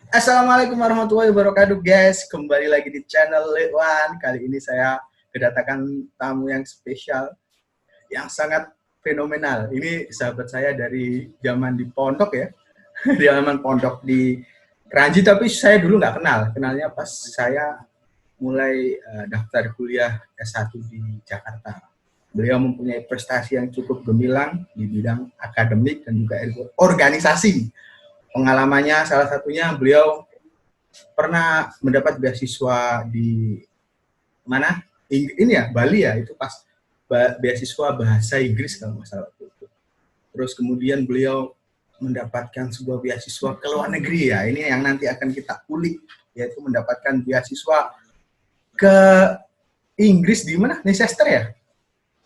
Assalamualaikum warahmatullahi wabarakatuh guys. Kembali lagi di channel Lewan. Kali ini saya kedatangan tamu yang spesial, yang sangat fenomenal. Ini sahabat saya dari zaman di pondok ya. Di zaman pondok di Kranji, tapi saya dulu nggak kenal. Kenalnya pas saya mulai daftar kuliah S1 di Jakarta. Beliau mempunyai prestasi yang cukup gemilang di bidang akademik dan juga organisasi. Pengalamannya salah satunya beliau pernah mendapat beasiswa di mana? Ini ya, Bali ya, itu pas beasiswa bahasa Inggris kalau nggak salah waktu itu. Terus kemudian beliau mendapatkan sebuah beasiswa ke luar negeri ya. Ini yang nanti akan kita ulik, yaitu mendapatkan beasiswa ke Inggris di mana? Leicester ya,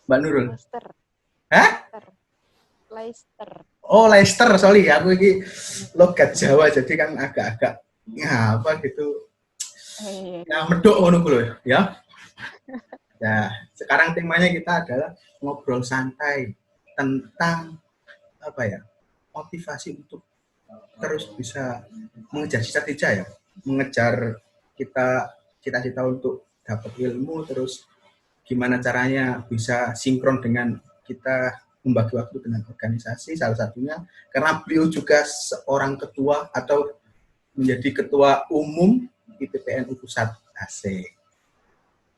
Mbak Nurul? Leicester. Hah? Leicester. Oh, Leicester, sorry. Aku ini logat Jawa, jadi kan agak-agak apa gitu. Yang medok ngono kuwi lho, ya. Nah, sekarang temanya kita adalah ngobrol santai tentang apa ya? Motivasi untuk terus bisa mengejar cita-cita ya. Mengejar kita cita-cita untuk dapat ilmu, terus gimana caranya bisa sinkron dengan kita membagi waktu dengan organisasi, salah satunya karena beliau juga seorang ketua atau menjadi ketua umum IPPNU Pusat AC.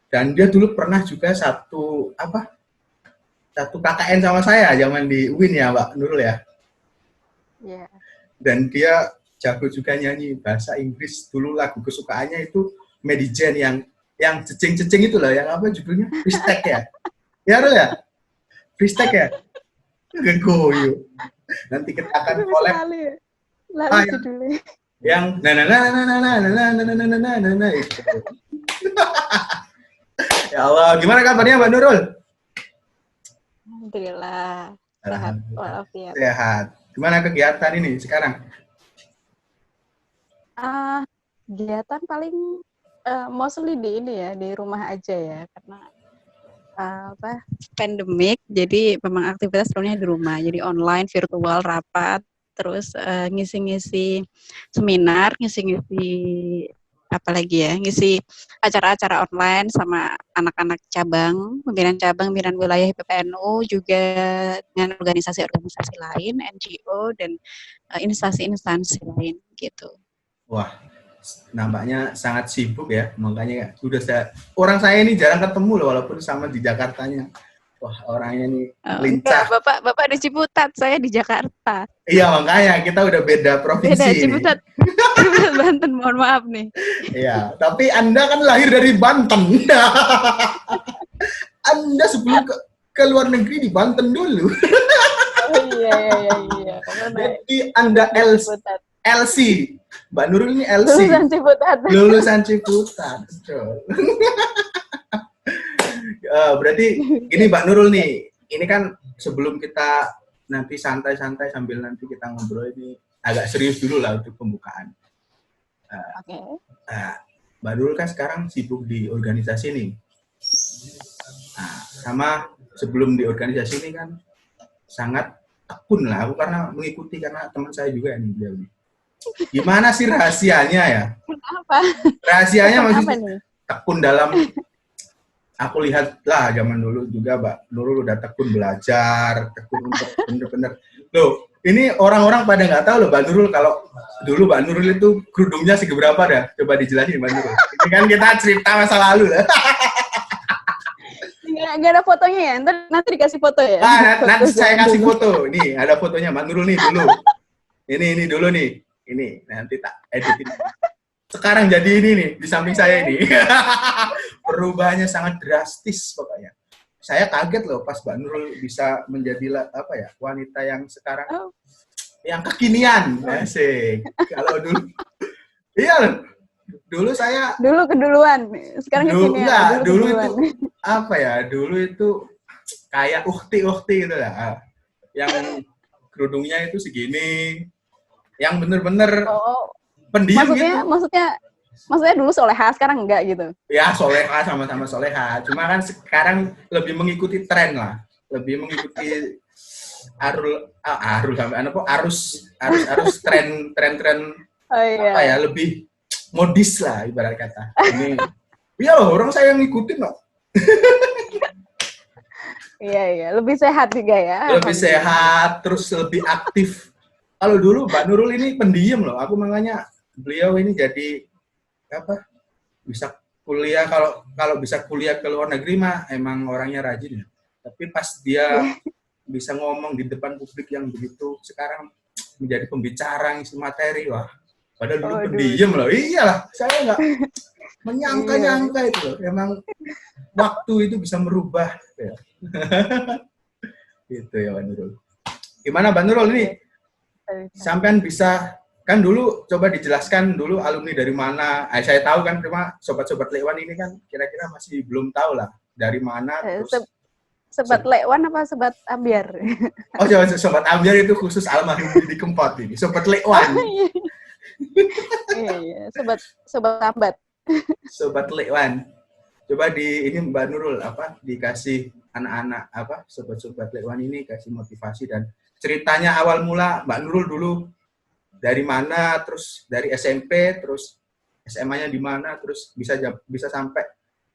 Dan dia dulu pernah juga satu KKN sama saya zaman di UIN ya, Mbak Nurul ya. Iya. Dan dia jago juga nyanyi bahasa Inggris. Dulu lagu kesukaannya itu Medigen yang cecing-cecing itu loh, yang apa judulnya? Freestek ya. Ya, Nurul ya? Freestek ya? Gegoyo. Nanti kita akan collab. Lalu judulnya. Yang na itu. Ya Allah, gimana kabarnya Mbak Nurul? Alhamdulillah. Sehat walafiat. Sehat. Gimana kegiatan ini sekarang? Kegiatan paling mostly di ini ya, di rumah aja ya, karena pandemik, jadi memang aktivitas seluruhnya di rumah, jadi online, virtual, rapat, terus ngisi-ngisi seminar, ngisi-ngisi apalagi ya, ngisi acara-acara online sama anak-anak cabang, pimpinan wilayah PPNU, juga dengan organisasi-organisasi lain, NGO, dan instansi-instansi lain gitu. Wah, nampaknya sangat sibuk ya, makanya orang saya ini jarang ketemu loh, walaupun sama di Jakartanya. Wah, orangnya ini lincah. Enggak, Bapak di Ciputat, saya di Jakarta. Iya, makanya kita udah beda provinsi. Beda, Ciputat. Ciputat Banten, mohon maaf nih. Iya, tapi Anda kan lahir dari Banten. Anda sebelum ke luar negeri di Banten dulu. Iya. Jadi Anda LC. Mbak Nurul ini LC. Lulusan Ciputat. Berarti ini Mbak Nurul nih, ini kan sebelum kita nanti santai-santai sambil nanti kita ngobrol, ini agak serius dulu lah untuk pembukaan. Oke. Mbak Nurul kan sekarang sibuk di organisasi nih. Sama sebelum di organisasi ini kan sangat tekun lah, aku karena mengikuti karena teman saya juga nih beliau nih. Gimana sih rahasianya ya? Kenapa? Rahasianya maksudnya tekun dalam. Aku lihat lah zaman dulu juga Mbak Nurul udah tekun belajar, tekun untuk bener-bener. Loh, ini orang-orang pada nggak tahu loh Mbak Nurul, kalau dulu Mbak Nurul itu kerudungnya seberapa dah? Coba dijelasin Mbak Nurul. Ini kan kita cerita masa lalu lah. Nggak ada fotonya ya? Nanti dikasih foto ya? Nanti saya kasih foto. Nih, ada fotonya Mbak Nurul nih dulu. Ini dulu nih. Ini, nanti tak editin. Sekarang jadi ini nih, di samping saya ini. Perubahannya sangat drastis pokoknya. Saya kaget loh pas Mbak Nurul bisa menjadi wanita yang sekarang yang kekinian. Asik. Kalau dulu iya, dulu saya keduluan. Sekarang kekinian. Dulu itu dulu itu kayak ukti gitu lah. Yang kerudungnya itu segini. Yang bener-bener pendiam gitu. Maksudnya dulu soleha, sekarang enggak gitu? Ya, soleha, sama-sama soleha. Cuma kan sekarang lebih mengikuti tren lah. Lebih mengikuti arus tren Oh apa ya, iya. lebih modis lah ibarat kata. Ini iya loh, orang saya ngikutin loh. Iya, iya. Lebih sehat juga ya, Lebih alhamdulillah. sehat, terus lebih aktif. Kalau dulu Mbak Nurul ini pendiam loh. Aku makanya beliau ini jadi apa? Bisa kuliah, kalau kalau bisa kuliah ke luar negeri mah emang orangnya rajin ya. Tapi pas dia Iya. bisa ngomong di depan publik yang begitu sekarang menjadi pembicara ngisi materi, wah. Padahal dulu Waduh. pendiam loh. Iyalah, saya nggak Iya. menyangka-nyangka itu loh. Emang waktu itu bisa merubah. Ya. Gitu ya Mbak Nurul. Gimana Mbak Nurul ini Iya. Bisa. sampean bisa kan dulu coba dijelaskan dulu alumni dari mana. Saya tahu kan, cuma sobat-sobat Lekwan ini kan kira-kira masih belum tahu lah dari mana Eh, terus. Sebat Lekwan apa sebat Ambiar? Oh, sobat Amjar itu khusus almarhum Didi Kempot ini. Sobat Oh Lekwan, iya. Iya, iya. Sobat Sambat. sobat Lekwan. Coba di ini Mbak Nurul apa dikasih anak-anak apa sobat-sobat Lekwan ini kasih motivasi dan ceritanya awal mula Mbak Nurul dulu dari mana, terus dari SMP, terus SMA-nya di mana, terus bisa sampai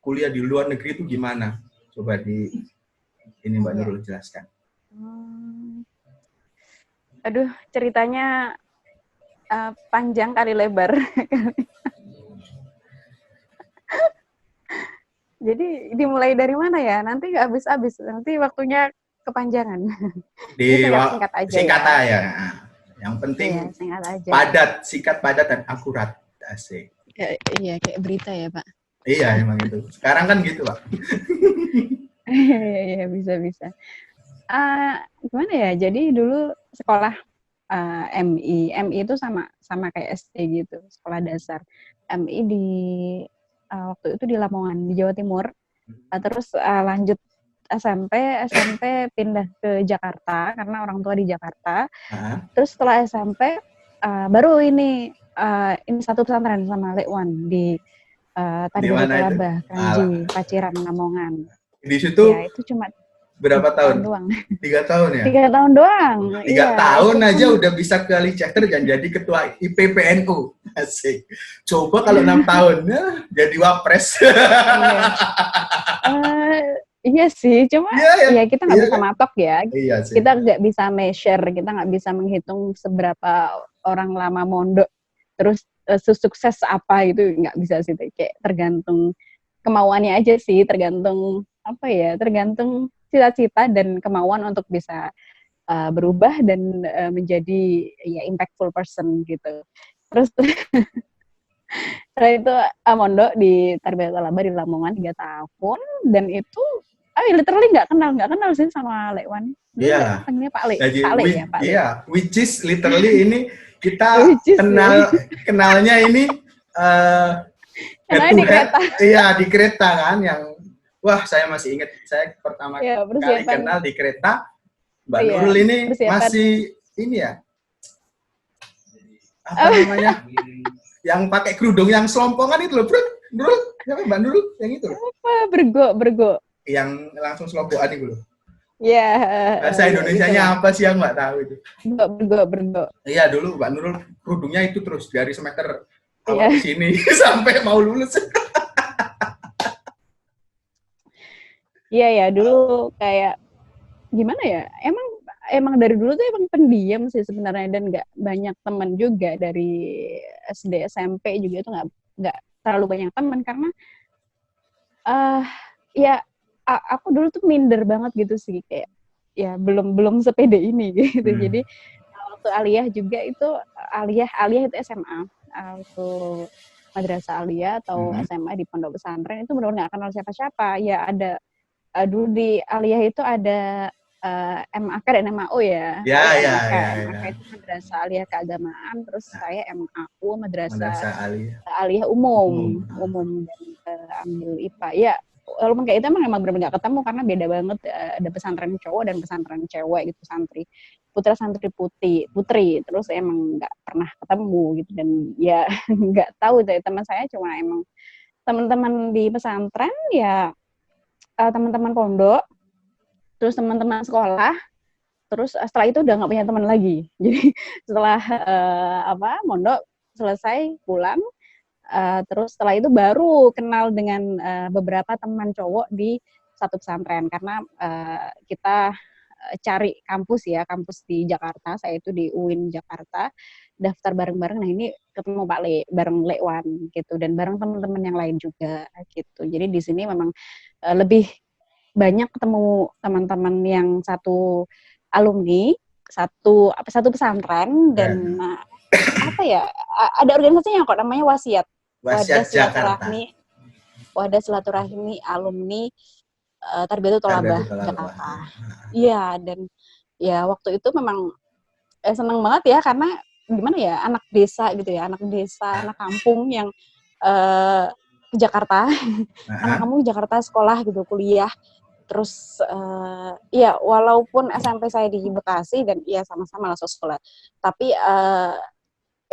kuliah di luar negeri itu gimana? Coba di ini Mbak Iya. Nurul jelaskan. Aduh, ceritanya panjang kali lebar. Jadi dimulai dari mana ya? Nanti nggak habis-habis. Nanti waktunya kepanjangan. Jadi Di singkat-singkat aja singkat ya. aja. Yang penting Iya, singkat aja. padat, singkat, padat dan akurat. Asik. Iya, kayak berita ya, Pak. Iya, emang itu. Sekarang kan gitu, Pak. Iya, iya, bisa. Gimana ya? Jadi dulu sekolah MI itu sama kayak SD gitu, sekolah dasar. MI di waktu itu di Lamongan, di Jawa Timur. Terus lanjut SMP pindah ke Jakarta karena orang tua di Jakarta. Nah, Terus setelah SMP baru ini satu pesantren sama Lekwan di di Tarbiyah mana itu? Talabah, Alah. Kranji, Paciran, Lamongan. Di Ya situ itu cuma berapa 3 tahun tahun? doang. 3 tahun ya? 3 tahun doang, 3 tahun itu aja pun udah bisa ke Leicester dan jadi ketua IPPNU. Asik. Coba kalau 6 tahun, ya, jadi wapres. iya. Iya sih, cuma Iya ya, ya kita nggak iya bisa kan? matok ya. Iya sih. Kita nggak bisa measure, kita nggak bisa menghitung seberapa orang lama mondok, terus sesukses apa itu nggak bisa sih. Kayak tergantung kemauannya aja sih, tergantung apa ya, tergantung cita-cita dan kemauan untuk bisa berubah dan menjadi ya impactful person gitu. Terus setelah itu mondok di Tarbiyah Talabah di Lamongan 3 tahun dan itu literally nggak kenal sih sama Lekwan. Dulu Iya. panggilnya Jadi Pak Le ya, Pak Le. iya, which is literally ini kita Which is kenalnya ini head kenalnya to di head. kereta. Iya, di kereta kan yang wah, saya masih ingat saya pertama Ya, kali persiapan. kenal di kereta Mbak Iya, Nurul ini persiapan. masih ini ya. Apa namanya? Yang pakai kerudung yang selompongan itu loh, Bro. Nurul, siapa Mbak Nurul yang itu loh. Apa bergo. Yang langsung selompokan itu loh. Ya, Bahasa Indonesianya gitu apa sih yang Mbak tahu itu? bergo. Iya, dulu Mbak Nurul kerudungnya itu terus dari semester awal Iya. ke sini sampai mau lulus. Iya ya, dulu kayak gimana ya? Emang dari dulu tuh emang pendiam sih sebenarnya dan nggak banyak teman juga dari SD SMP juga itu nggak terlalu banyak teman karena ya aku dulu tuh minder banget gitu sih kayak ya belum sepede ini gitu. Jadi waktu aliyah juga itu aliyah itu SMA waktu madrasah aliyah atau SMA di pondok pesantren itu benar-benar nggak kenal siapa-siapa. Ya ada dulu di aliyah itu ada MAK dan MAO ya. Saya MAK. MAK itu madrasah aliyah keagamaan, terus saya MAU madrasah aliyah umum dan ambil IPA. Ya, walaupun kayak itu emang benar-benar nggak ketemu karena beda banget. Ada pesantren cowok dan pesantren cewek gitu, santri putra santri putri. Terus emang nggak pernah ketemu gitu dan ya nggak tahu dari teman saya cuma emang teman-teman di pesantren ya teman-teman pondok, terus teman-teman sekolah, terus setelah itu udah nggak punya teman lagi. Jadi setelah mondok selesai pulang. Terus setelah itu baru kenal dengan beberapa teman cowok di satu pesantren karena kita cari kampus di Jakarta. Saya itu di UIN Jakarta, daftar bareng-bareng. Nah ini ketemu Pak Le bareng Lekwan gitu dan bareng teman-teman yang lain juga gitu. Jadi di sini memang lebih banyak ketemu teman-teman yang satu alumni, satu pesantren dan ada organisasinya kok namanya Wasiat. Wasiat Jakarta. Wadah silaturahmi alumni Tarbiyatul Thalabah Jakarta. Iya, dan ya waktu itu memang senang banget ya karena gimana ya, anak desa gitu ya, anak kampung yang ke Jakarta, anak kampung Jakarta sekolah gitu, kuliah. Terus ya walaupun SMP saya di Bekasi dan ya sama-sama langsung sekolah, tapi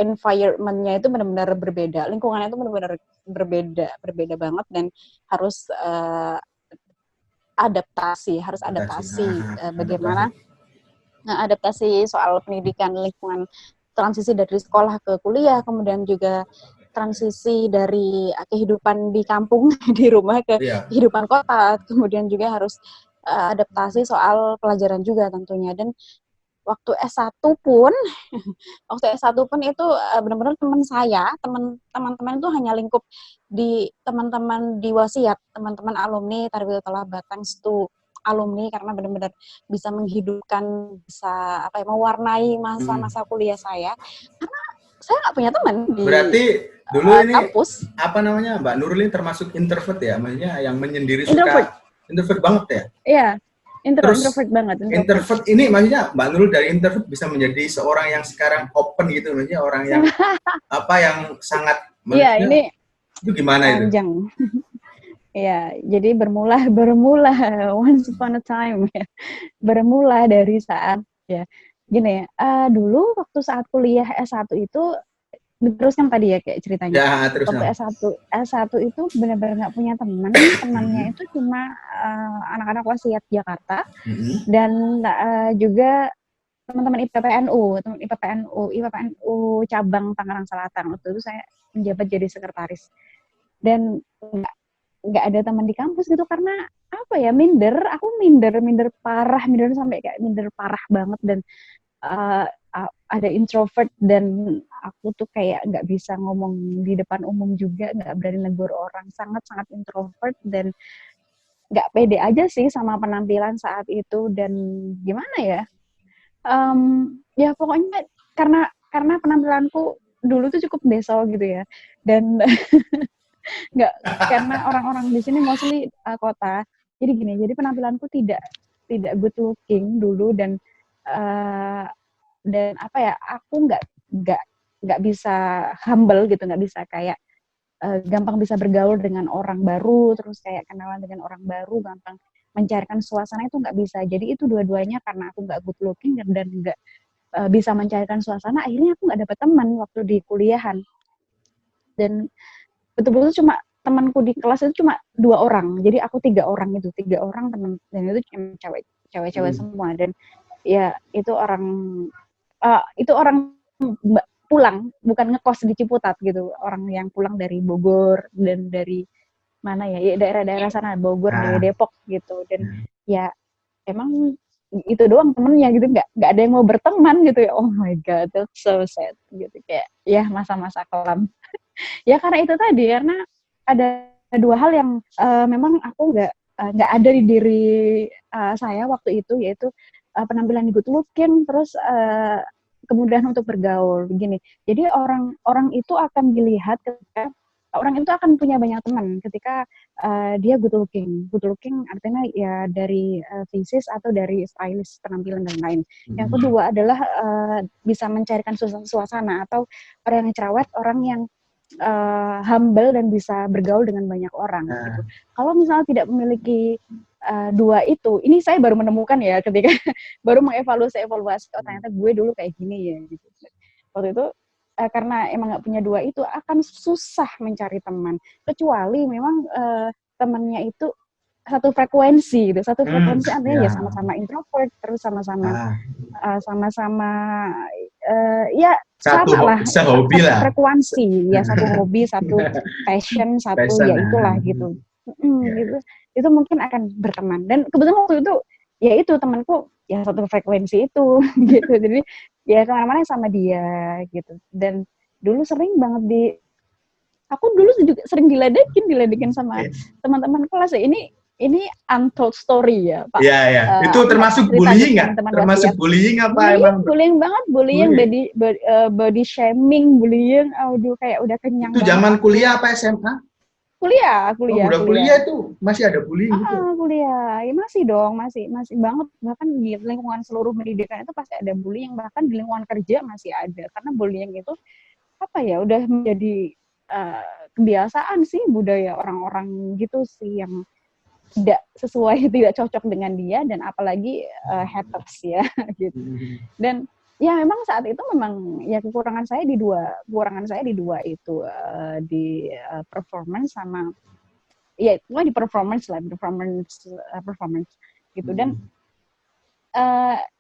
environment-nya itu benar-benar berbeda, lingkungannya itu benar-benar berbeda banget dan harus adaptasi bagaimana adaptasi soal pendidikan, lingkungan, transisi dari sekolah ke kuliah, kemudian juga transisi dari kehidupan di kampung di rumah ke kehidupan kota, kemudian juga harus adaptasi soal pelajaran juga tentunya. Dan waktu S1 pun itu benar-benar teman-teman itu hanya lingkup di teman-teman di Wasiat, teman-teman alumni Tarbiyatul Thalabah, thanks to alumni karena benar-benar bisa menghidupkan, bisa mewarnai masa-masa kuliah saya karena saya nggak punya teman di berarti dulu ini kampus. Apa namanya, Mbak Nurlin termasuk introvert ya, maksudnya yang menyendiri, introvert banget ya? Iya. Introvert banget. Introvert ini maksudnya Mbak Nurul dari introvert bisa menjadi seorang yang sekarang open gitu, maksudnya orang yang yang sangat ini itu gimana panjang. itu? Ya, jadi bermula once upon a time ya. Bermula dari saat gini ya. Dulu waktu saat kuliah S1 itu diteruskan tadi ya kayak ceritanya. Ya, waktu S1 itu benar-benar nggak punya teman, temannya itu cuma anak-anak Wasiat Jakarta dan juga teman-teman IPPNU cabang Tangerang Selatan. Waktu itu saya menjabat jadi sekretaris dan nggak ada teman di kampus gitu karena aku minder parah sampai kayak minder parah banget dan ada introvert dan aku tuh kayak nggak bisa ngomong di depan umum juga, nggak berani negur orang, sangat introvert dan nggak pede aja sih sama penampilan saat itu. Dan gimana ya, ya pokoknya karena penampilanku dulu tuh cukup besol gitu ya dan nggak, karena orang-orang di sini mostly kota, jadi penampilanku tidak good looking dulu dan aku nggak bisa humble gitu, nggak bisa kayak gampang bisa bergaul dengan orang baru, terus kayak kenalan dengan orang baru, gampang mencairkan suasana, itu nggak bisa. Jadi itu dua-duanya karena aku nggak good looking dan nggak bisa mencairkan suasana, akhirnya aku nggak dapet teman waktu di kuliahan. Dan betul-betul cuma temanku di kelas itu cuma 2 orang, jadi aku 3 orang teman, dan itu cewek semua. Dan ya itu orang pulang, bukan ngekos di Ciputat gitu, orang yang pulang dari Bogor dan dari mana ya daerah-daerah sana, Bogor, dari Depok gitu. Dan ya emang itu doang temennya gitu, nggak ada yang mau berteman gitu ya. Oh my god, that's so sad gitu, kayak ya masa-masa kelam. Ya karena itu tadi, karena ada 2 hal yang memang aku nggak ada di diri saya waktu itu, yaitu penampilan good looking, terus kemudahan untuk bergaul begini. Jadi orang itu akan dilihat ketika orang itu akan punya banyak teman ketika dia good looking. Good looking artinya ya dari fisis atau dari stylish penampilan dan lain. Yang kedua adalah bisa mencairkan suasana, atau orang yang cerewet, orang yang humble dan bisa bergaul dengan banyak orang gitu. Kalau misalnya tidak memiliki 2 itu, ini saya baru menemukan ya ketika baru mengevaluasi oh ternyata gue dulu kayak gini ya gitu. Waktu itu karena emang nggak punya 2 itu, akan susah mencari teman, kecuali memang temannya itu satu frekuensi gitu. Satu frekuensi artinya ya sama-sama introvert, terus sama-sama ya sama lah, sehobi satu lah. frekuensi, ya satu hobi, satu passion, satu Passion, ya itulah gitu. Ya. Gitu. Itu mungkin akan berteman. Dan kebetulan waktu itu ya itu temanku ya satu frekuensi itu gitu. Jadi ya kemana-mana sama dia gitu. Dan dulu sering banget aku dulu juga sering diledekin sama teman-teman kelas ya. Ini untold story ya, Pak. Iya, ya. Itu Aku nggak termasuk pernah cerita bullying ke nggak? teman-teman Termasuk wasiat. bullying apa Bullying, emang? bullying banget, bullying, body shaming, bullying. Aduh, kayak udah kenyang Itu banget zaman aku. kuliah apa SMA? Kuliah. Oh, udah kuliah itu masih ada bullying gitu. Kuliah. Ya masih dong, masih banget. Bahkan di lingkungan seluruh pendidikan itu pasti ada bullying, bahkan di lingkungan kerja masih ada. Karena bullying itu apa ya, udah menjadi kebiasaan sih budaya orang-orang gitu sih yang tidak sesuai, tidak cocok dengan dia, dan apalagi haters ya gitu. Dan ya memang saat itu memang ya kekurangan saya di dua itu, di performance sama ya di performance gitu. Dan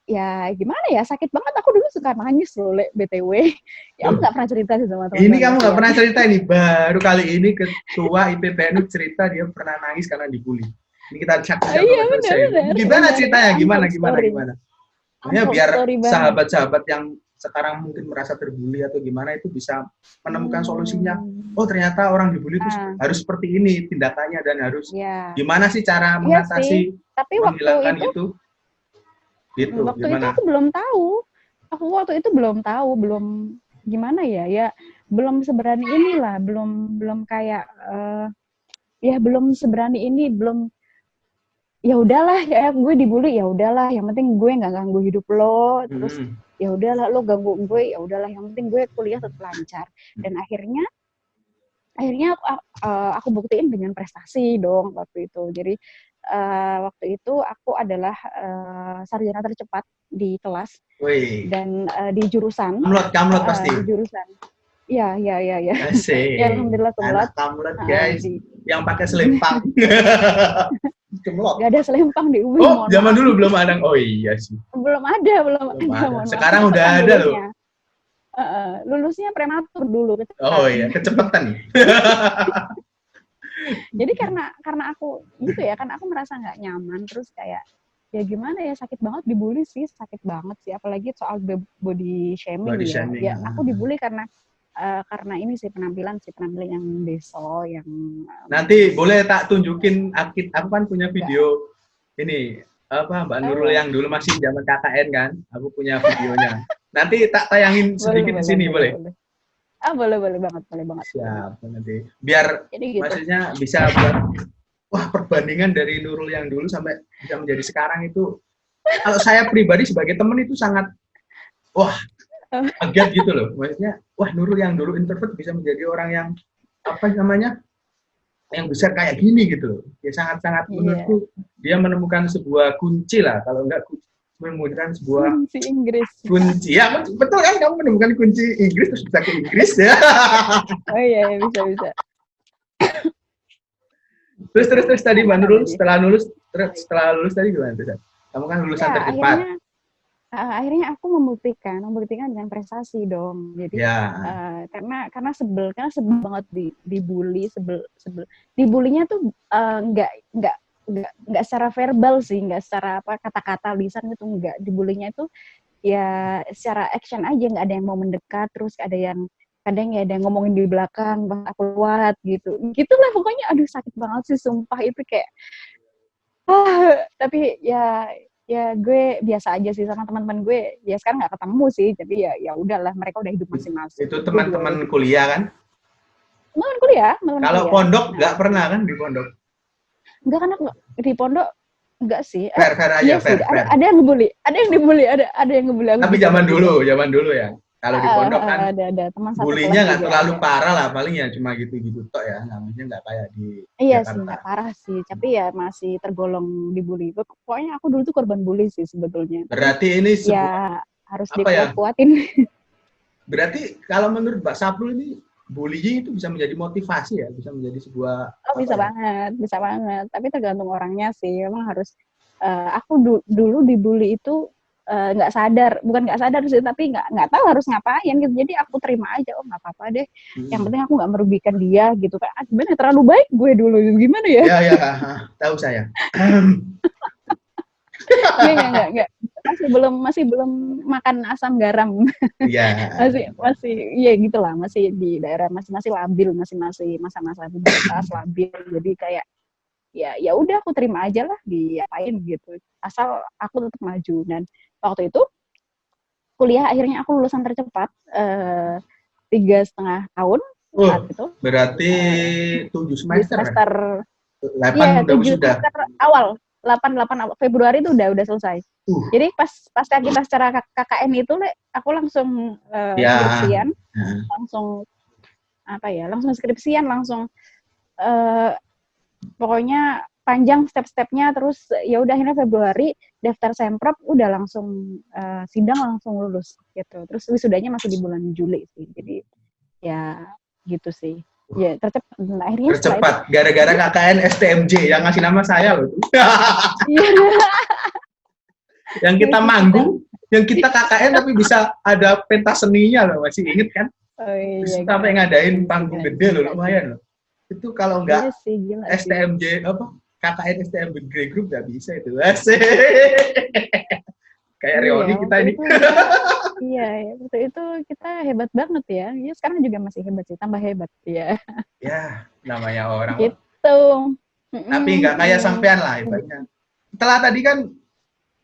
ya gimana ya, sakit banget. Aku dulu suka nangis loh, BTW. Ya aku nggak pernah cerita sih sama teman-teman. Ini kamu nggak pernah cerita ini, baru kali ini ketua IPPNU cerita dia pernah nangis karena dibully. Ini kita cek Iya, benar. Gimana ceritanya? Gimana? Makanya biar sahabat-sahabat yang sekarang mungkin merasa terbully atau gimana itu bisa menemukan solusinya. Oh, ternyata orang dibully itu harus seperti ini tindakannya dan harus gimana sih cara mengatasi, tapi menghilangkan itu. Gitu, waktu gimana? itu aku belum tahu. Belum gimana ya belum seberani inilah, belum kayak belum seberani ini, belum ya udahlah ya gue dibully, ya udahlah yang penting gue nggak ganggu hidup lo, terus ya udahlah lo ganggu gue, ya udahlah yang penting gue kuliah tetap lancar. Dan akhirnya aku buktiin dengan prestasi dong waktu itu. Jadi waktu itu aku adalah sarjana tercepat di kelas. Wih. Dan di jurusan. Kamlot pasti. Di jurusan. Ya. Asik. Ya, alhamdulillah kamlot guys. Yang pakai selempang. Gak ada selempang di UIN. Oh, zaman dulu belum ada. Oh iya sih. Belum ada. Sekarang udah ada loh. Lulusnya prematur dulu. Oh iya, kecepatan. Jadi karena aku gitu ya, kan aku merasa nggak nyaman, terus kayak ya gimana ya, sakit banget dibully sih, sakit banget sih, apalagi soal body shaming. Ya aku dibully karena ini sih penampilan yang beso, yang nanti boleh tak tunjukin, aku kan punya video ini apa Mbak Nurul yang dulu masih zaman KKN kan, aku punya videonya. Nanti tak tayangin sedikit di sini boleh? Boleh banget. Siap, nanti biar gitu. maksudnya bisa buat perbandingan dari Nurul yang dulu sampai bisa menjadi sekarang itu, kalau saya pribadi sebagai teman itu sangat kaget gitu loh, maksudnya Nurul yang dulu introvert bisa menjadi orang yang yang bisa kayak gini gitu. Ya sangat-sangat menurutku dia menemukan sebuah kunci lah, kalau enggak menemukan sebuah kunci Inggris. Kunci, ya betul kan, kamu menemukan kunci Inggris terus bisa ke Inggris ya. Oh iya, bisa. Terus tadi Mbak Nurul setelah lulus tadi gimana tuh? Kamu kan lulusan tercepat. Akhirnya aku membuktikan dengan prestasi dong. Jadi karena sebel banget dibully, sebel. Dibulinya tuh nggak secara verbal sih, nggak secara kata-kata lisan gitu, nggak. Dibulinya itu ya secara action aja, nggak ada yang mau mendekat, terus kadang ya ada yang ngomongin di belakang, bang aku kuat gitulah pokoknya. Aduh sakit banget sih sumpah, itu kayak tapi ya gue biasa aja sih sama teman-teman gue, ya sekarang nggak ketemu sih, jadi ya udahlah, mereka udah hidup masing-masing. Itu teman-teman kuliah kan? Teman kuliah. Kalau pondok nggak pernah kan di pondok? Enggak, kan di pondok enggak sih. Fair aja, fair. Ada yang ngebully, ada yang ngebully aku. Tapi zaman dulu ya. Kalau di pondok kan ada teman satu bulinya nggak terlalu parah lah, paling ya cuma gitu-gitu tok ya, namanya nggak kayak di Iya Jakarta. Sih, nggak parah sih, tapi ya masih tergolong dibully. Pokoknya aku dulu tuh korban bully sih sebetulnya. Berarti ini ya harus dikuat-kuatin. Berarti kalau menurut Mbak Saprul ini bullying itu bisa menjadi motivasi ya, bisa menjadi sebuah bisa banget. Tapi tergantung orangnya sih. Memang harus aku dulu dibully itu nggak sadar, bukan nggak sadar sih, tapi nggak tahu harus ngapain gitu. Jadi aku terima aja, oh nggak apa-apa deh. Yang penting aku nggak merugikan dia gitu. Kayak gimana? Terlalu baik gue dulu, gimana ya? Ya, ya, tahu saya. Nggak. Masih belum makan asam garam. Ya. masih iya gitulah, masih di daerah masih labil, masih masa-masa pubertas labil. Jadi kayak ya udah aku terima aja lah diapain gitu. Asal aku tetap maju. Dan waktu itu kuliah akhirnya aku lulusan tercepat 3,5 tahun saat itu. Berarti 7 semester. Semester 8 udah 7 sudah. semester awal. 8 Februari itu udah selesai. Jadi pas kita secara KKN itu aku langsung skripsian, langsung skripsian, pokoknya panjang step-stepnya. Terus ya udah akhirnya Februari daftar Semprot, udah langsung sidang langsung lulus gitu. Terus wisudanya masih di bulan Juli sih. Jadi ya gitu sih. Ya tercepat. Akhirnya tercepat gara-gara KKN STMJ yang ngasih nama saya loh. Yang kita manggung, yang kita KKN tapi bisa ada pentas seninya loh, masih inget kan? Oh, iya, sampai ngadain panggung gede loh, lumayan loh. Itu kalau enggak STMJ apa KKN STMJ Group nggak bisa itu. Kayak reuni kita ini. Iya, waktu itu kita hebat banget ya. Ya sekarang juga masih hebat sih, tambah hebat ya. Ya, namanya orang. Gitu. Tapi nggak kayak sampean lah hebatnya. Setelah tadi kan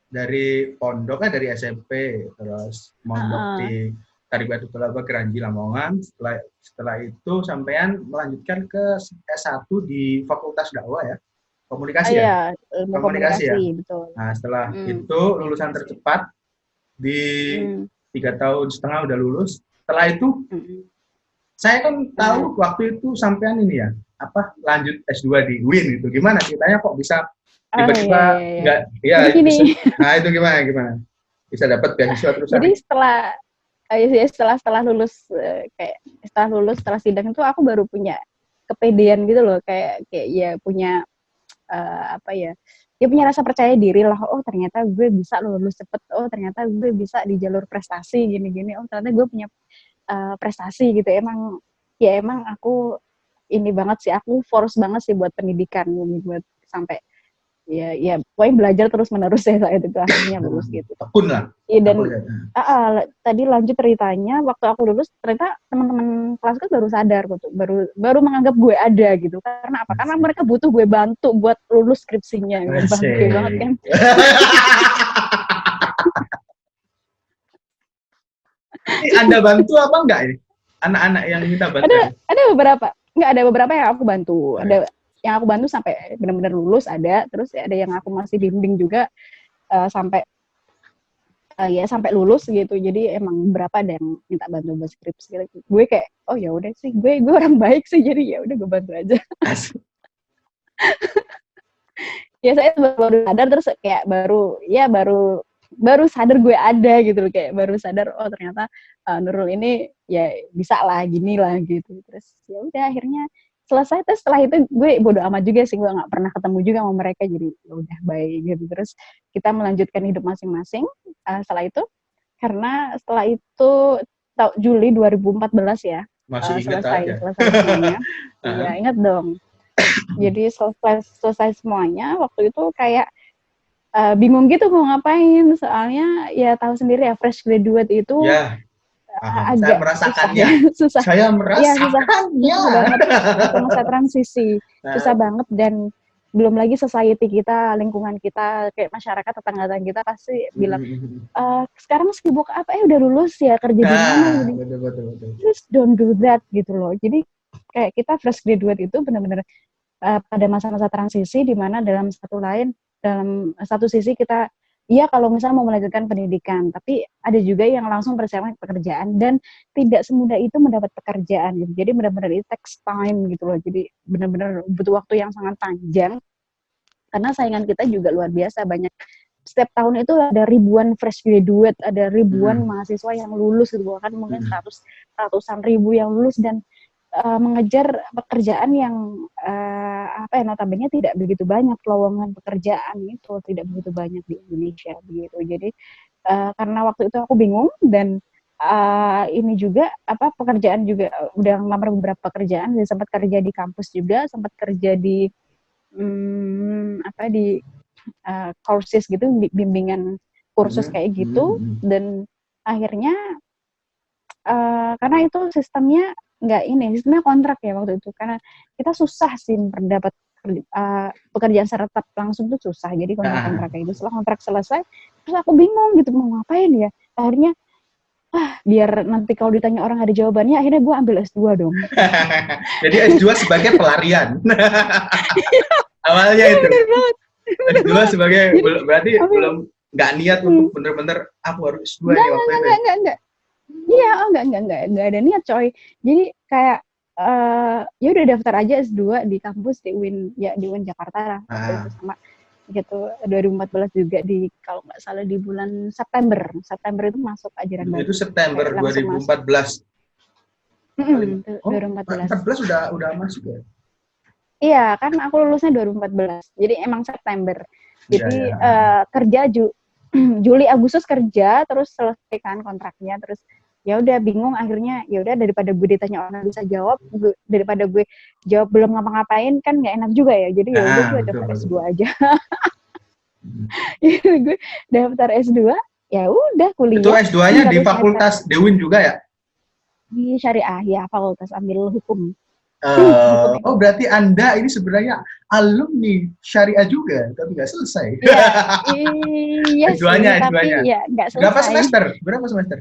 dari pondok kan dari SMP, terus mondok di Taribatu Kelapa Keranji Lamongan. Setelah itu sampean melanjutkan ke S1 di Fakultas Dakwah ya. Komunikasi ya? Komunikasi ya? Betul. Nah, setelah itu lulusan tercepat di 3,5 tahun udah lulus. Setelah itu saya kan tahu waktu itu sampean ini ya, lanjut S2 di UIN itu. Gimana ceritanya kok bisa tiba-tiba nggak nah itu gimana bisa dapat beasiswa terus? Jadi setelah lulus setelah sidang itu aku baru punya kepedean gitu loh, kayak ya punya dia punya rasa percaya diri lah. Oh ternyata gue bisa lulus cepet, oh ternyata gue bisa di jalur prestasi gini-gini, oh ternyata gue punya prestasi gitu. Emang aku ini banget sih, aku force banget sih buat pendidikan, buat sampai ya pokoknya belajar terus menerus ya saat itu akhirnya lulus gitu. Tekun lah. Iya, dan tadi lanjut ceritanya, waktu aku lulus ternyata teman-teman kelasku baru sadar gitu, baru menganggap gue ada gitu. Karena apa? Karena mereka butuh gue bantu buat lulus skripsinya. Bangke banget kan. Anda bantu apa enggak ini? Anak-anak yang minta bantu? Ada beberapa. Enggak, ada beberapa yang aku bantu. Ada yang aku bantu sampai benar-benar lulus ada, terus ada yang aku masih bimbing juga sampai lulus gitu. Jadi emang berapa ada yang minta bantu buat skripsi gitu. Gue kayak oh ya udah sih, gue orang baik sih, jadi ya udah gue bantu aja. Ya saya baru sadar, terus kayak baru sadar gue ada gitu, kayak baru sadar oh ternyata Nurul ini ya bisa lah gini lah gitu. Terus ya udah akhirnya selesai. Terus setelah itu gue bodo amat juga sih, gue nggak pernah ketemu juga sama mereka, jadi ya udah baik gitu. Terus kita melanjutkan hidup masing-masing setelah itu, karena setelah itu Juli 2014 ya selesai semuanya. Ya ingat dong. Jadi selesai semuanya, waktu itu kayak bingung gitu mau ngapain, soalnya ya tahu sendiri ya, fresh graduate itu agak saya merasakannya. susah. Saya merasakannya. Susah masa transisi, susah banget. Dan belum lagi society kita, lingkungan kita, kayak masyarakat, tetangga kita pasti bilang, sekarang sibuk apa? Udah lulus ya, kerja di mana? Betul. Just don't do that gitu loh. Jadi kayak kita fresh graduate itu benar-benar pada masa-masa transisi, di mana dalam satu sisi kita kalau misalnya mau melanjutkan pendidikan, tapi ada juga yang langsung persiapan pekerjaan, dan tidak semudah itu mendapat pekerjaan gitu. Jadi benar-benar it takes time gitu loh. Jadi benar-benar butuh waktu yang sangat panjang, karena saingan kita juga luar biasa banyak. Setiap tahun itu ada ribuan fresh graduate, ada ribuan mahasiswa yang lulus gitu, kan mungkin ratusan ribu yang lulus dan mengejar pekerjaan yang notabene tidak begitu banyak, lowongan pekerjaan itu tidak begitu banyak di Indonesia begitu. Jadi karena waktu itu aku bingung dan ini juga pekerjaan juga udah ngelamar beberapa pekerjaan, dan sempat kerja di kampus juga, sempat kerja di di courses gitu, bimbingan kursus kayak gitu, dan akhirnya karena itu sistemnya kontrak ya waktu itu, karena kita susah sih mendapat pekerjaan secara tetap langsung tuh susah, jadi kontrak kayak gitu. Setelah kontrak selesai, terus aku bingung gitu mau ngapain ya, akhirnya biar nanti kalau ditanya orang ada jawabannya, akhirnya gue ambil S2 dong. Jadi S2 sebagai pelarian. Awalnya itu. S2 sebagai, berarti belum nggak niat untuk bener-bener aku harus S2 nih waktu itu. Enggak. Iya, enggak ada niat coy. Jadi kayak ya udah daftar aja S2 di kampus di UIN Jakarta lah. Itu sama gitu 2014 juga, kalau nggak salah di bulan September itu masuk ajaran baru. Itu September 2014. 2014 udah masuk ya? Iya, kan aku lulusnya 2014. Jadi emang September. Jadi kerja Juli Agustus kerja, terus selesaikan kontraknya, terus ya udah bingung, akhirnya ya udah daripada gue ditanya orang bisa jawab, daripada gue jawab belum ngapa-ngapain kan nggak enak juga ya. Jadi ya udah gue daftar S2 aja. Gue daftar S2, ya udah kuliah. Itu S2-nya di Fakultas Dewin juga ya? Di Syariah, ya, fakultas ambil hukum. Oh, berarti Anda ini sebenarnya alumni Syariah juga, tapi nggak selesai. Iya S2-nya. Tapi ya nggak selesai. Berapa semester?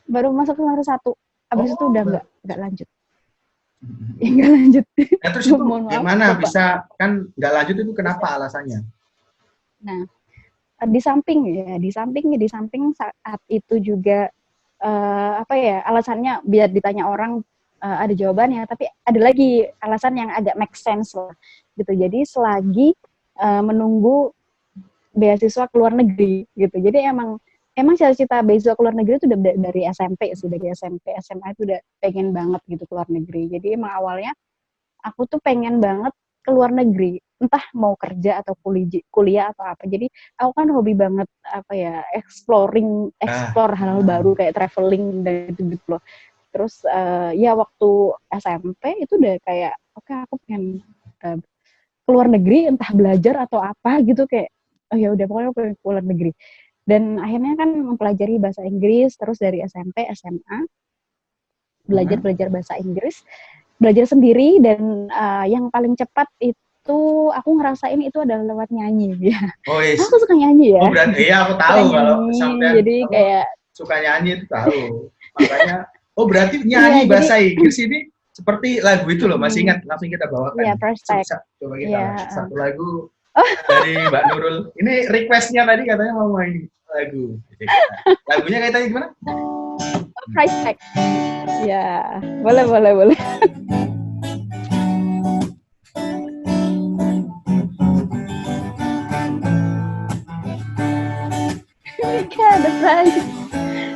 Baru masuk semester 1. Habis itu udah nggak lanjut. Nggak lanjut. Nah, terus itu gimana bisa kan nggak lanjut, itu kenapa alasannya? Nah, di samping saat itu juga alasannya biar ditanya orang ada jawabannya, tapi ada lagi alasan yang agak make sense lah gitu. Jadi selagi menunggu beasiswa ke luar negeri gitu. Jadi emang cita-cita beasiswa ke luar negeri itu udah dari SMP sih, dari SMP, SMA itu udah pengen banget gitu ke luar negeri. Jadi emang awalnya aku tuh pengen banget ke luar negeri, entah mau kerja atau kuliah atau apa. Jadi aku kan hobi banget explore hal-hal baru kayak traveling dan gitu loh. Terus ya waktu SMP itu udah kayak oke, aku pengen ke luar negeri, entah belajar atau apa gitu, kayak ya udah pokoknya aku pengen ke luar negeri. Dan akhirnya kan mempelajari bahasa Inggris terus dari SMP, SMA belajar bahasa Inggris, belajar sendiri, dan yang paling cepat itu aku ngerasain itu adalah lewat nyanyi ya. Oh, yes. Aku suka nyanyi ya. Oh, berarti iya, aku tahu kalau sampai jadi kayak suka nyanyi itu tahu. Makanya berarti nyanyi bahasa Inggris ini seperti lagu itu loh, masih ingat, langsung kita bawakan. Iya, Perfect. Coba kita satu lagu dari Mbak Nurul. Ini request-nya tadi katanya mau main lagu. Lagunya kayak tadi gimana? Price tag. Ya, boleh. The price.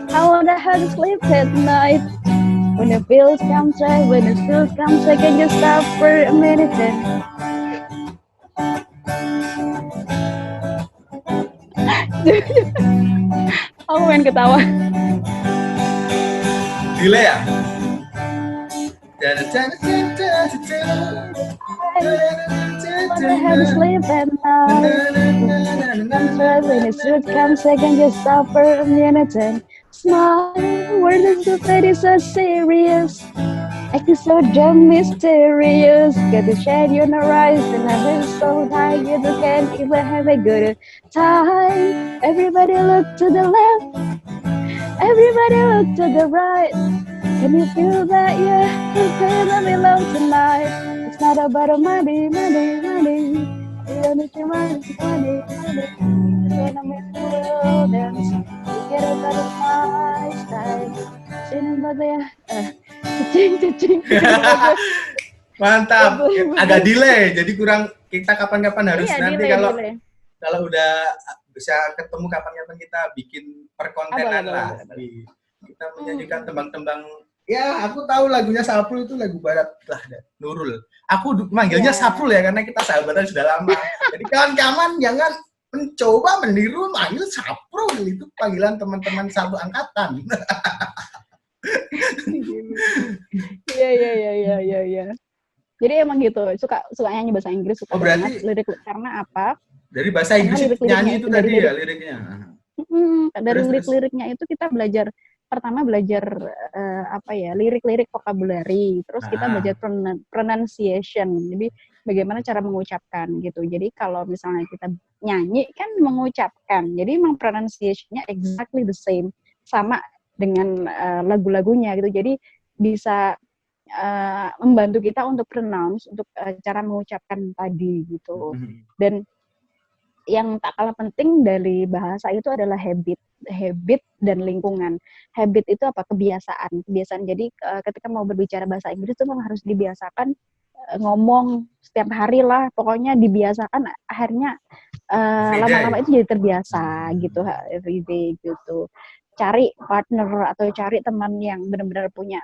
I wanna have to sleep at night. When the bills come back, I can just stop for a minute then. Aku main ketawa. Gila ya? Wanna have to sleep at night. When the suit comes, I can just stop for a minute and smile. Where does the face is so serious? Acting so damn mysterious. Got the shade on her eyes and I feel so high you can't even have a good time. Everybody look to the left, everybody look to the right. Can you feel that? Yeah, you can't belong tonight. It's not about money. You don't need your money. When I'm in the world dance, you get a better lifestyle. Sini mbak ya, cicing. Mantap, agak delay, jadi kurang, kita kapan-kapan harus nanti delay. Kalau udah bisa ketemu kapan-kapan kita bikin perkontenan lah. Kita menyanyikan tembang-tembang. Ya, aku tahu lagunya Saprul itu lagu barat lah, Nurul. Aku manggilnya Saprul ya karena kita sahabatan sudah lama. Jadi kawan-kawan jangan mencoba meniru manggil Saprul, itu panggilan teman-teman satu angkatan. Iya. Jadi emang gitu, suka nyanyi bahasa Inggris, suka Oh banget berarti lirik, karena apa? dari bahasa Karena Inggris lirik-liriknya nyanyi itu itu dari tadi ya lirik liriknya. dari Terus. lirik-liriknya itu kita belajar, pertama belajar apa ya, lirik-lirik vocabulary, terus kita belajar pronunciation. Jadi bagaimana cara mengucapkan gitu. Jadi kalau misalnya kita nyanyi kan mengucapkan. Jadi memang pronunciation-nya exactly the same, sama dengan lagu-lagunya gitu. Jadi bisa membantu kita untuk pronounce, untuk cara mengucapkan tadi gitu. Dan yang tak kalah penting dari bahasa itu adalah habit dan lingkungan. Habit itu apa? Kebiasaan. Jadi ketika mau berbicara bahasa Inggris itu memang harus dibiasakan ngomong setiap hari lah. Pokoknya dibiasakan, akhirnya lama-lama itu jadi terbiasa gitu, everyday gitu. Cari partner atau cari teman yang benar-benar punya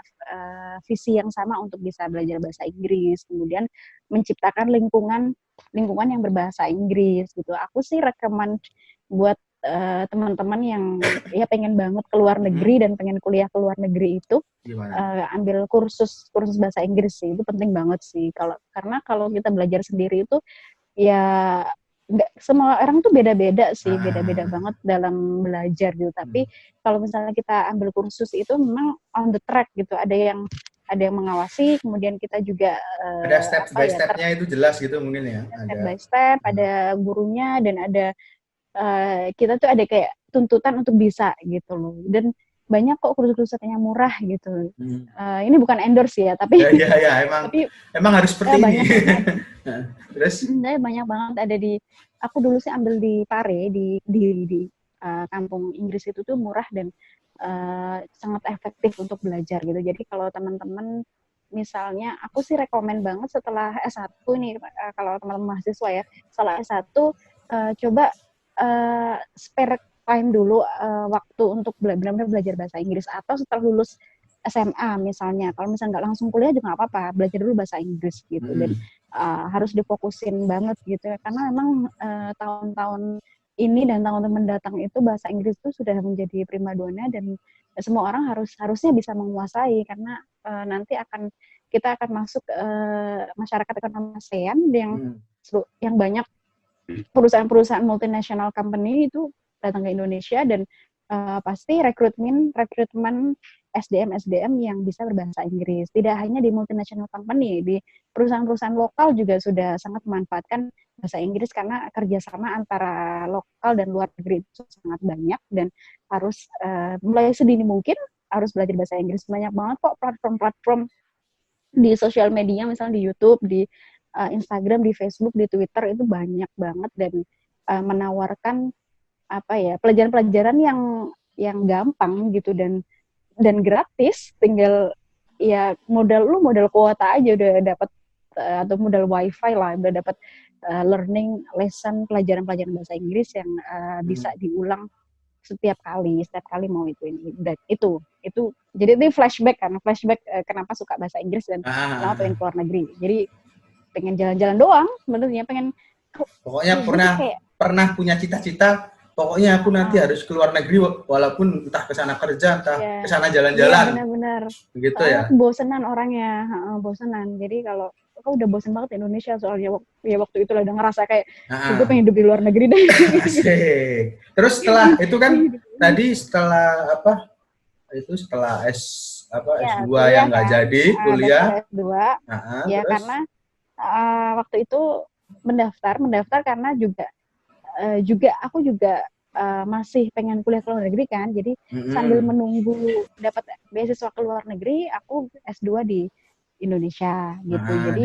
visi yang sama untuk bisa belajar bahasa Inggris. Kemudian menciptakan lingkungan yang berbahasa Inggris gitu. Aku sih rekomen buat teman-teman yang ya pengen banget keluar negeri dan pengen kuliah ke luar negeri itu ambil kursus bahasa Inggris sih. Itu penting banget sih. Karena kalau kita belajar sendiri itu ya nggak, semua orang tuh beda-beda sih, beda-beda banget dalam belajar gitu. Tapi kalau misalnya kita ambil kursus itu memang on the track gitu. Ada yang mengawasi, kemudian kita juga ada step by step-nya itu jelas gitu mungkin ya. Step by step, ada gurunya dan ada kita tuh ada kayak tuntutan untuk bisa gitu loh. Dan banyak kok kursus-kursus yang murah gitu. Ini bukan endorse ya, tapi ya emang harus seperti ini. Banyak banget. Terus banyak banget ada di, aku dulu sih ambil di Pare di kampung Inggris itu tuh murah dan sangat efektif untuk belajar gitu. Jadi kalau teman-teman misalnya, aku sih rekomen banget setelah S1 nih, kalau teman-teman mahasiswa ya, setelah S1 coba spare time dulu waktu untuk benar-benar belajar bahasa Inggris, atau setelah lulus SMA misalnya, kalau misalnya nggak langsung kuliah juga nggak apa-apa, belajar dulu bahasa Inggris gitu. Dan harus difokusin banget gitu ya, karena memang tahun-tahun ini dan tahun mendatang itu bahasa Inggris itu sudah menjadi primadona dan semua orang harusnya bisa menguasai, karena nanti kita akan masuk masyarakat ekonomi ASEAN yang banyak perusahaan-perusahaan multinational company itu datang ke Indonesia, dan pasti rekrutmen SDM yang bisa berbahasa Inggris. Tidak hanya di multinational company, di perusahaan-perusahaan lokal juga sudah sangat memanfaatkan bahasa Inggris, karena kerjasama antara lokal dan luar negeri itu sangat banyak, dan harus mulai sedini mungkin harus belajar bahasa Inggris. Banyak banget kok platform-platform di sosial media, misalnya di YouTube, di Instagram, di Facebook, di Twitter, itu banyak banget dan menawarkan apa ya, pelajaran-pelajaran yang gampang gitu dan gratis. Tinggal ya modal kuota aja udah dapat, atau modal wifi lah udah dapat learning lesson, pelajaran-pelajaran bahasa Inggris yang bisa diulang setiap kali mau itu jadi itu flashback kenapa suka bahasa Inggris dan kenapa pengen keluar negeri. Jadi pengen jalan-jalan doang sebenarnya, pokoknya pernah punya cita-cita, pokoknya aku nanti harus keluar negeri walaupun entah ke sana kerja, entah ke sana jalan-jalan. Iya, benar-benar. Gitu ya. Bosenan orangnya, bosenan. Jadi kalau aku udah bosen banget di Indonesia, soalnya waktu itu lah udah ngerasa kayak gue pengen hidup di luar negeri deh. Asik. Terus setelah itu kan tadi setelah S2 yang nggak jadi kuliah. S2 ya terus? Karena waktu itu mendaftar karena juga aku masih pengen kuliah ke luar negeri kan, jadi sambil menunggu dapat beasiswa ke luar negeri, aku S2 di Indonesia gitu. Jadi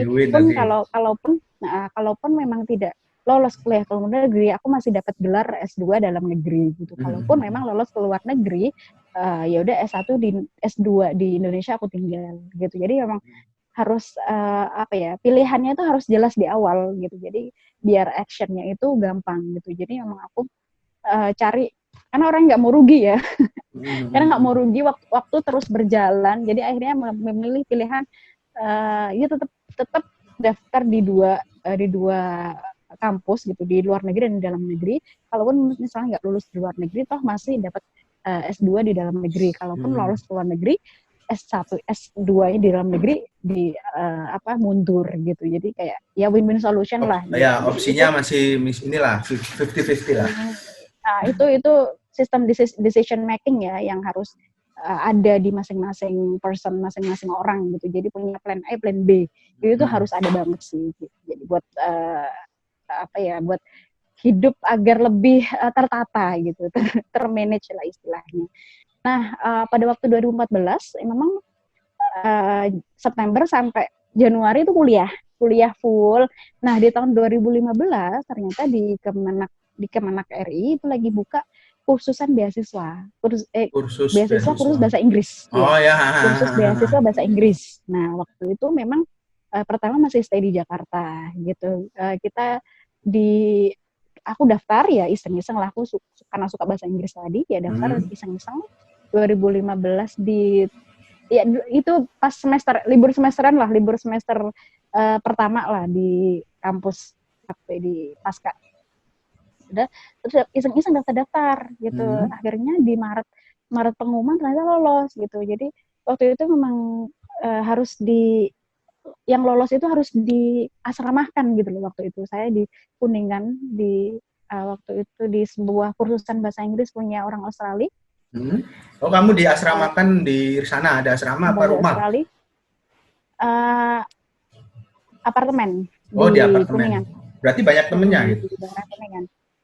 kalaupun memang tidak lolos kuliah ke luar negeri, aku masih dapat gelar S2 dalam negeri gitu. Kalaupun memang lolos ke luar negeri, ya udah S2 di Indonesia aku tinggal gitu. Jadi memang harus pilihannya itu harus jelas di awal gitu. Jadi biar actionnya itu gampang gitu. Jadi memang aku cari, karena orang nggak mau rugi ya, karena nggak mau rugi waktu terus berjalan. Jadi akhirnya memilih pilihan ya tetap daftar di dua kampus gitu di luar negeri dan di dalam negeri. Kalaupun misalnya nggak lulus di luar negeri, toh masih dapat S2 di dalam negeri. Kalaupun lolos ke luar negeri, S1, S2-nya di dalam negeri mundur gitu. Jadi kayak ya win-win solution lah gitu. Ya, opsinya masih inilah 50-50 lah. Nah, itu sistem decision making ya yang harus ada di masing-masing person, masing-masing orang gitu. Jadi punya plan A, plan B. Itu harus ada banget sih. Gitu. Jadi buat buat hidup agar lebih tertata gitu, termanage lah istilahnya. Nah, pada waktu 2014 memang September sampai Januari itu kuliah full. Nah, di tahun 2015 ternyata di Kemenak RI itu lagi buka kursusan beasiswa. Kursus bahasa Inggris. Oh ya. Kursus beasiswa bahasa Inggris. Nah, waktu itu memang pertama masih stay di Jakarta gitu. Aku daftar ya iseng-iseng lah, aku karena suka bahasa Inggris tadi ya daftar iseng-iseng 2015 itu pas libur semester pertama lah di kampus di Pasca. Udah terus iseng-iseng daftar gitu. Akhirnya di Maret pengumuman ternyata lolos gitu. Jadi waktu itu memang yang lolos itu harus diasramakan gitu loh. Waktu itu saya di Kuningan waktu itu di sebuah kursusan bahasa Inggris punya orang Australia. Oh, kamu diasramakan di sana, ada asrama apa rumah? Australia. Apartemen. Oh, di apartemen. Kuningan. Berarti banyak temennya gitu?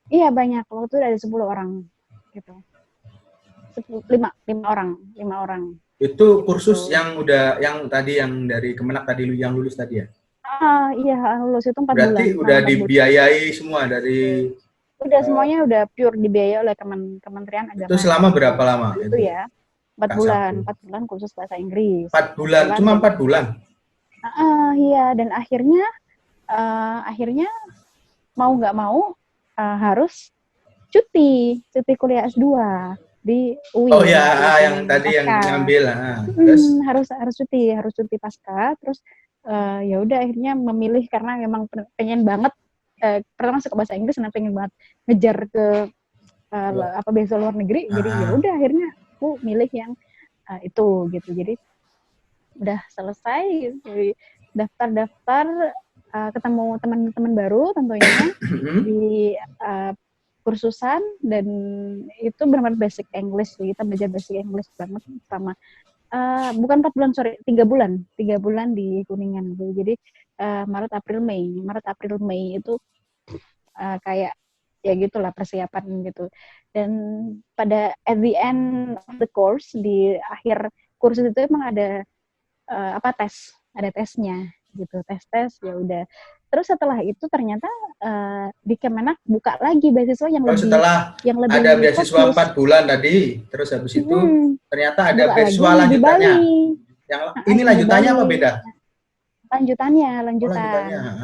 Iya, banyak. Waktu itu ada 10 orang gitu. 5 orang. Itu kursus yang tadi yang dari Kemenak tadi yang lulus tadi ya? Iya, lulus itu 4 bulan. Berarti udah dibiayai semua dari udah semuanya udah pure dibiayai oleh Kementerian Agama. Itu selama berapa lama? Itu ya 4 bulan kursus bahasa Inggris. 4 bulan, cuma 4 bulan? Iya, dan akhirnya mau nggak mau harus cuti kuliah S2 di UI. Oh ya, yang tadi yang ngambil. Harus cuti pasca. Terus ya udah akhirnya memilih karena memang pengen banget. Pertama suka bahasa Inggris, dan pengen banget ngejar ke beasiswa luar negeri. Jadi ya udah akhirnya aku milih yang itu gitu. Jadi udah selesai daftar ketemu teman-teman baru tentunya di kursusan, dan itu benar-benar basic English. Kita belajar basic English banget sama bukan 4 bulan, 3 bulan di Kuningan gitu. Jadi Maret April Mei itu kayak ya gitulah persiapan gitu. Dan pada at the end of the course, di akhir kursus itu emang ada ada tesnya gitu, tes ya udah. Terus setelah itu ternyata di Kemenak buka lagi beasiswa yang lebih ada beasiswa 4 bulan tadi, terus habis itu ternyata ada beasiswa lanjutannya. Yang ini lanjutannya apa beda? Lanjutan.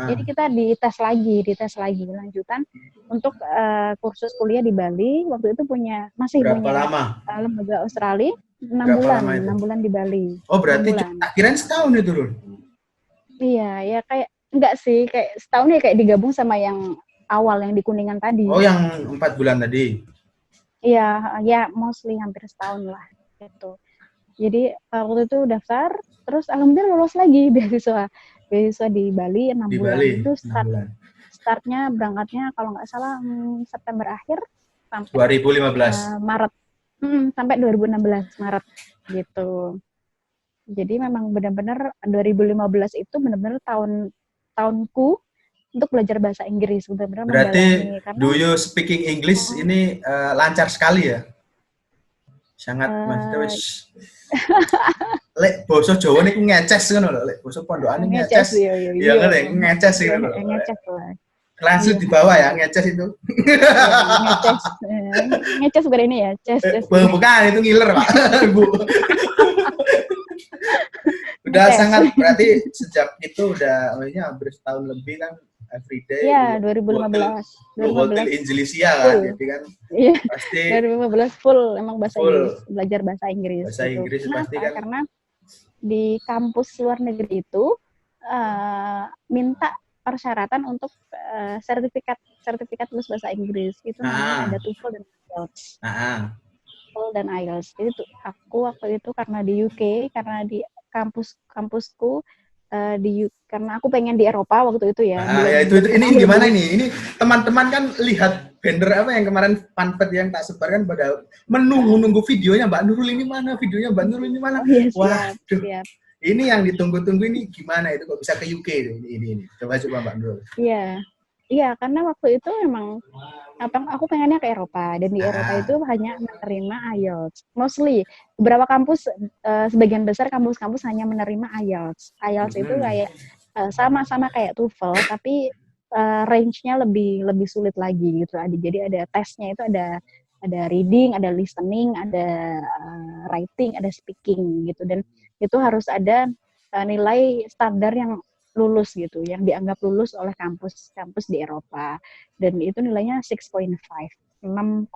Jadi kita dites lagi lanjutan untuk kursus kuliah di Bali. Waktu itu masih punya lembaga Australia 6 bulan di Bali. Oh, berarti kirain setahun itu, Rul? Iya, ya kayak enggak sih, kayak setahun ya kayak digabung sama yang awal yang di Kuningan tadi. Oh, yang 4 bulan tadi? Iya, ya mostly hampir setahun lah gitu. Jadi waktu itu daftar, terus alhamdulillah lolos lagi beasiswa di Bali 6 bulan. Itu startnya berangkatnya kalau nggak salah September akhir sampai 2015. Maret. Sampai 2016 Maret gitu. Jadi memang benar-benar 2015 itu benar-benar tahunku untuk belajar bahasa Inggris. Benar-benar berarti do you speaking English ini lancar sekali ya? Sangat mas. Lek basa Jawa niku ngeces ngono lho, lek basa pondokane ngeces. Iya kan ngeces gitu. Ngeces lah. Langsung di bawah ya ngeces itu. Ngeces bukan ini ya, ces. Bukan, itu ngiler, Pak. Bu. Udah sangat, berarti sejak itu udah hampir setahun lebih kan everyday. Iya, 2015. Hotel Injilisia kan, jadi kan. Iya. Pasti 2015 full emang Inggris, belajar bahasa Inggris. Bahasa Inggris gitu. pasti kan. Karena di kampus luar negeri itu minta persyaratan untuk sertifikat lulus bahasa Inggris. Itu namanya Ah, ada TOEFL dan IELTS. ah, TOEFL dan IELTS. Jadi aku waktu itu karena di UK, karena di kampusku karena aku pengen di Eropa waktu itu ya, ya belum itu belum ini kenal belum gimana belum. ini? Ini teman-teman kan lihat banner apa yang kemarin fanpage yang tak sebarkan pada menunggu-nunggu videonya Mbak Nurul ini mana? Videonya Mbak Nurul ini mana? Oh iya, siap Waduh, siap. ini yang ditunggu-tunggu ini gimana itu kok bisa ke UK ini. Coba Mbak Nurul. Iya, iya karena waktu itu memang aku pengennya ke Eropa dan di Eropa itu Ah, hanya menerima IELTS. Mostly beberapa kampus, sebagian besar kampus-kampus hanya menerima IELTS. IELTS itu mm-mm. kayak sama-sama kayak TOEFL tapi range-nya lebih lebih sulit lagi gitu. Jadi ada tesnya itu ada reading, ada listening, ada writing, ada speaking gitu dan itu harus ada nilai standar yang lulus gitu, yang dianggap lulus oleh kampus di Eropa. Dan itu nilainya 6.5, 6,5,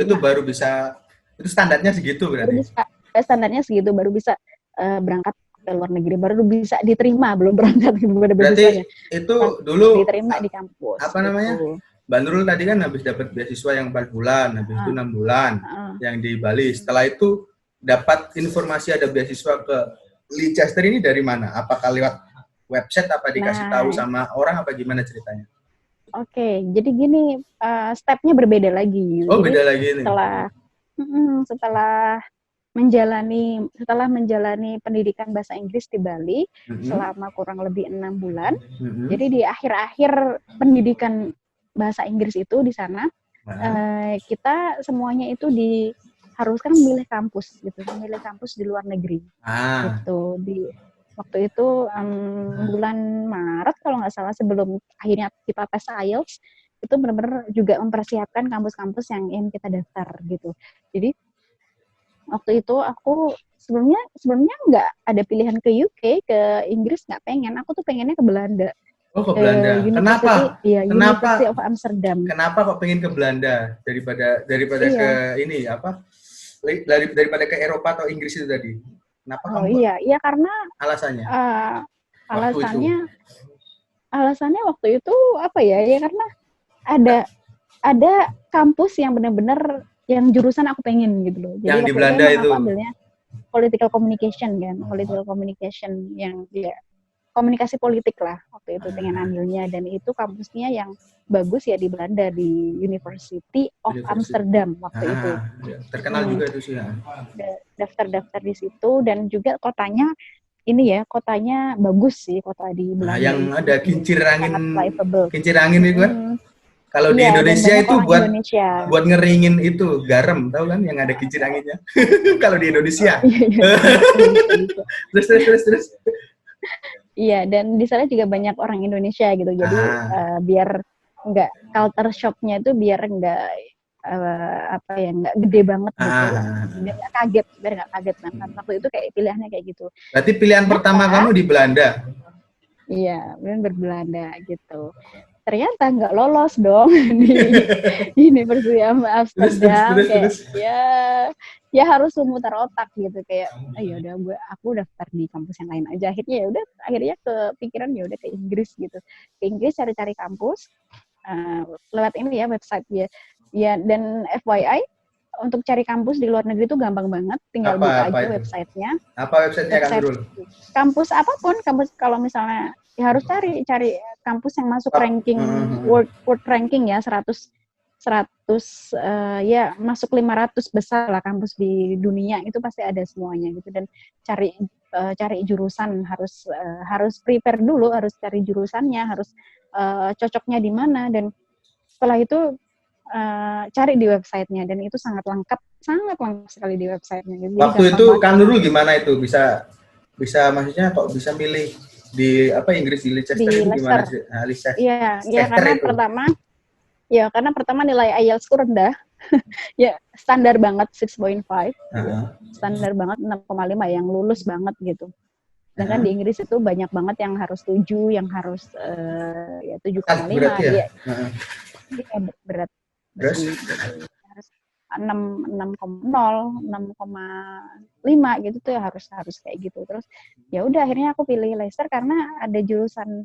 Itu 6,5. baru bisa itu standarnya segitu Baru berarti. bisa, standarnya segitu, baru bisa berangkat ke luar negeri, baru bisa diterima, belum berangkat ke beasiswanya. Berarti itu Langsung dulu diterima di kampus apa namanya? gitu. Mbak Nurul tadi kan habis dapat beasiswa yang 4 bulan, habis itu Uh, 6 bulan uh, yang di Bali. Setelah itu dapat informasi ada beasiswa ke Leicester ini dari mana? Apakah lewat website apa dikasih tahu nah, sama orang apa gimana ceritanya? oke, jadi gini, stepnya berbeda lagi. Oh, Jadi beda lagi nih. setelah setelah menjalani pendidikan bahasa Inggris di Bali Mm-hmm. selama kurang lebih 6 bulan. Mm-hmm. Jadi di akhir-akhir pendidikan bahasa Inggris itu di sana Nah, kita semuanya itu diharuskan memilih kampus gitu, memilih kampus di luar negeri ah, gitu. Di waktu itu bulan Maret kalau nggak salah sebelum akhirnya kita tes IELTS itu benar-benar juga mempersiapkan kampus-kampus yang kita daftar gitu. Jadi waktu itu aku sebelumnya nggak ada pilihan ke UK, ke Inggris nggak pengen. Aku tuh pengennya ke Belanda, oh ke ke Belanda. University, Kenapa? ya University Kenapa? of Amsterdam. Kenapa kok pengen ke Belanda daripada ke Iya, ini apa? Daripada ke Eropa atau Inggris itu tadi? Kenapa oh kamu iya, iya karena alasannya uh, waktu itu? alasannya alasannya waktu itu apa ya? Ya karena ada ada kampus yang benar-benar yang jurusan aku pengen gitu loh. Jadi Yang di waktu itu Belanda emang aku itu. ambilnya political communication kan, political communication yang ya komunikasi politik lah waktu itu pengen ambilnya dan itu kampusnya yang bagus ya di Belanda di University of University. Amsterdam waktu itu. Ya, terkenal juga itu sih ya. Daftar-daftar di situ dan juga kotanya ini ya kotanya bagus sih kota di Nah, Belanda yang itu ada sangat livable. kincir angin itu kan. Kalau di Iya dan Indonesia banyak itu orang buat Indonesia. buat ngeringin itu garam, tahu kan yang ada kincir anginnya. Kalau di Indonesia. Iya iya bisa. Terus. Iya dan di sana juga banyak orang Indonesia gitu jadi Ah, biar nggak culture shocknya itu biar nggak apa ya nggak gede banget gitu lah ah. biar nggak kaget banget waktu itu kayak pilihannya kayak gitu Berarti pilihan pertama ternyata kamu di Belanda. iya benar berbelanda gitu ternyata nggak lolos dong di University of Amsterdam kayak Terus. ya ya harus memutar otak gitu kayak ayo udah aku daftar di kampus yang lain aja akhirnya kepikiran ya udah ke Inggris gitu ke Inggris cari-cari kampus lewat ini ya website ya ya dan FYI untuk cari kampus di luar negeri itu gampang banget tinggal buka Apa aja itu? websitenya Apa websitenya Kang website Nurul? kampus apapun kampus kalau misalnya ya harus cari kampus yang masuk ranking world ranking ya 100 ya masuk 500 besar lah kampus di dunia itu pasti ada semuanya gitu dan cari jurusan harus prepare dulu harus cari jurusannya harus cocoknya di mana dan setelah itu cari di websitenya dan itu sangat lengkap sekali di websitenya gitu. Jadi Waktu gampang itu banget Kang cari Nurul gimana itu bisa bisa maksudnya kok bisa milih di apa Inggris di Leicester di itu gimana Leicester. sih? Nah, Iya Leicester itu. karena pertama nilai IELTS-ku rendah. Ya standar banget 6.5 gitu. Standar banget 6,5 yang lulus banget gitu. Sedangkan di Inggris itu banyak banget yang harus 7, yang harus ya 7,5 Berarti ya. dia berat Terus sih gitu. Harus 6,5 gitu tuh harus harus kayak gitu. Terus ya udah akhirnya aku pilih Leicester karena ada jurusan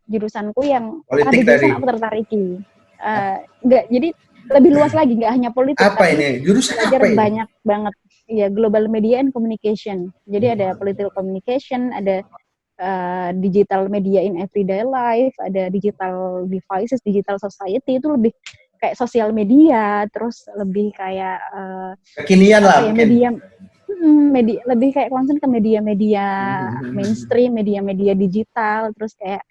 jurusanku yang ada Politik jurusan tadi. aku tertariki. Enggak, jadi lebih luas lagi, nggak hanya politik, Apa tapi ini? Jurusan belajar apa ini? banyak banget. Ya, global media and communication. Jadi ada political communication, ada digital media in everyday life, ada digital devices, digital society, itu lebih kayak sosial media, terus lebih kayak Kekinian apa lah ya, mungkin. media lebih kayak concern ke media-media Hmm. mainstream, media-media digital, terus kayak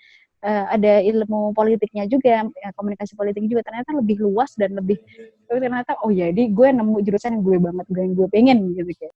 ada ilmu politiknya juga, komunikasi politik juga, ternyata lebih luas dan lebih ternyata oh jadi gue nemu jurusan yang gue banget, gue yang gue pengen gitu kayak.